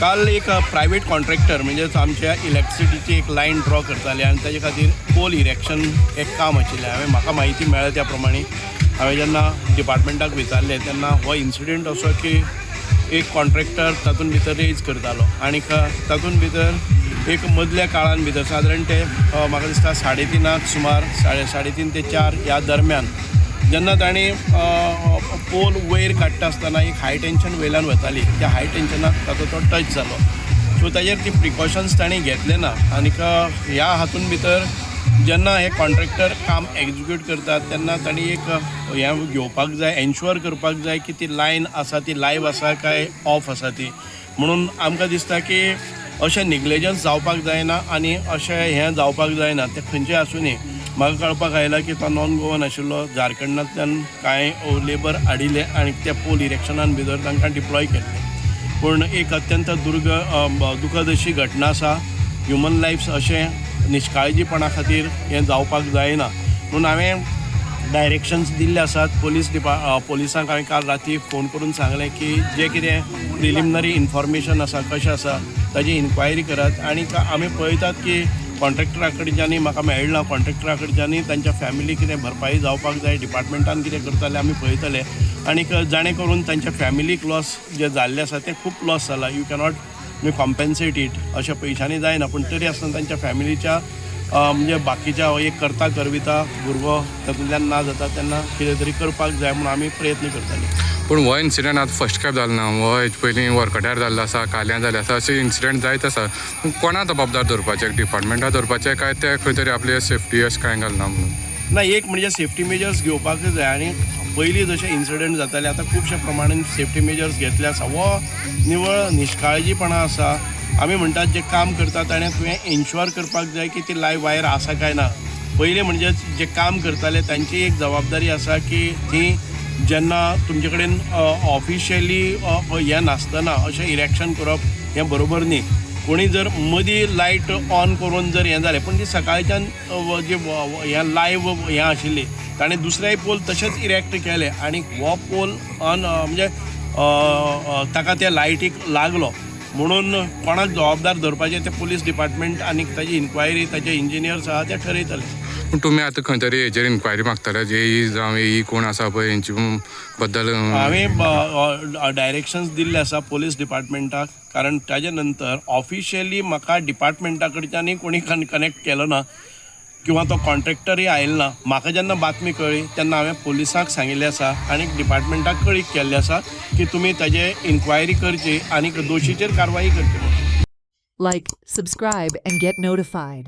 काल एक private contractor म्हणजेच आमच्या इलेक्ट्रिसिटीची एक लायन ड्रॉ करताले आनी ताजे खातीर पोल इरेक्शन एक काम आशिल्लें. म्हाका म्हायती मेळ्ळ्या त्या प्रमाणे हांवें जेन्ना डिपार्टमेंटाक विचारलें तेन्ना हो इन्सिडेंट असो की एक कॉन्ट्रॅक्टर तातूंत भितर रेज करतालो आनी तातूंत भितर एक मदल्या काळान भितर सादारण ते म्हाका दिसता 3:30 सुमार 3:30 ते 4 ह्या दरम्यान जेन्ना ताणें पोल वयर काडटा आसतना एक हाय टेन्शन वयल्यान वताली, त्या हाय टेन्शनाक ताचो तो टच जालो. सो ताजेर ती प्रिकॉशन्स ताणें घेतले ना. आनीक ह्या हातूंत भितर जेन्ना हे कॉन्ट्रॅक्टर काम एग्जिक्यूट करतात तेन्ना तांणी एक हें घेवपाक जाय, एन्श्युअर करपाक जाय की ती लायन आसा ती लायव्ह आसा काय ऑफ आसा ती. म्हणून आमकां दिसता की अशें निग्लेजन्स जावपाक जायना आनी अशें हें जावपाक जायना. तें खंयचें आसूनी म्हाका कळपाक आयलां की तो नॉन गोवन आशिल्लो. झारखंडांतल्यान कांय लेबर हाडिल्ले आनी त्या पोल इरेक्शनान भितर तांकां डिप्लॉय केल्ले. पूण एक अत्यंत दुखद अशी घटना आसा. ह्युमन लायफ्स अशें निश्काळजीपणा खातीर हें जावपाक जायना. म्हणून हांवें डायरेक्शन्स दिल्ले आसात पोलिसांक. हांवें काल राती फोन करून सांगलें की जें कितें प्रिलिमिनरी इन्फॉर्मेशन आसा कशें आसा ताजी इन्क्वायरी करात. आनीक आमी पळयतात की कॉन्ट्रॅक्टरा कडच्यानी म्हाका मेळ्ळा कॉन्ट्रॅक्टरा कडच्यानी तांच्या फॅमिली कितें भरपाई जावपाक जाय, डिपार्टमेंटान कितें करताले आमी पळयतले. आनीक जाणें करून तांच्या फॅमिलीक लॉस जे जाल्ले आसा ते खूब लॉस जाला. यू कॅनॉट कॉम्पेन्सेट इट अशा पयशांनी जायना. पूण तरी आसतना तांच्या फॅमिलीच्या म्हणजे बाकीच्या एक करता करविता भुरगो तातूंतल्यान ना जाता तेन्ना कितें तरी करपाक जाय म्हणून आमी प्रयत्न करताले. पूण हो इन्सिडंट आतां फर्स्ट खेप जालो ना. हो हेजे पयलीं वरकट्यार जाल्लो आसा, काल्यां जाल्लें आसा, अशें इन्सिडंट जायत आसा. कोणा जबाबदार धरपाचें, डिपार्टमेंटाक धरपाचें काय ते खंय तरी आपली सेफ्टी अशें कांय घालना म्हणून? ना, एक म्हणजे सेफ्टी मेजर्स घेवपाकच जाय. आनी पयलीं जशें इन्सिडंट जाताले आतां खुबशे प्रमाणान सेफ्टी मेजर्स घेतले आसा. हो निवळ निश्काळजीपणा आसा. आमी म्हणटात जे काम करता ताणें तुवें एन्श्युअर करपाक जाय की ती लायव्ह वायर आसा काय ना. पयलीं म्हणजे जे काम करताले तांची एक जबाबदारी आसा की ती जेन्ना तुमचे कडेन ऑफिशियली हें नासतना अशें इरेक्शन करप हें बरोबर न्ही. कोणी जर मदीं लायट ऑन करून जर हें जालें, पूण ती सकाळच्यान जे हें लायव्ह हें आशिल्ली ताणें दुसरेय पोल तशेंच इरेक्ट केले आनी हो पोल ऑन म्हणजे ताका त्या लायटीक लागलो. म्हणून कोणाक जबाबदार धरपाचें ते पुलीस डिपार्टमेंट आनी ताजी इन्क्वायरी ताजे इंजिनियर्स आहा ते ठरयतले. पूण तुमी आतां खंय तरी हेजेर इन्क्वायरी मागतले, जे जावं ही कोण आसा पळय हेंचे बद्दल? हांवें डायरेक्शन्स दिल्ले आसा पुलीस डिपार्टमेंटाक. कारण ताजे नंतर ऑफिशियली म्हाका डिपार्टमेंटा कडच्यानय कोणी कनेक्ट केलो ना किंवा तो कॉन्ट्रॅक्टरय आयलो ना. म्हाका जेन्ना बातमी कळ्ळी तेन्ना हांवें पुलिसांक सांगिल्लें आसा आनी डिपार्टमेंटाक कळीत केल्लें आसा की तुमी ताजे इन्क्वायरी करची आनी दोशीचेर कारवाई करची. Like, subscribe and get notified.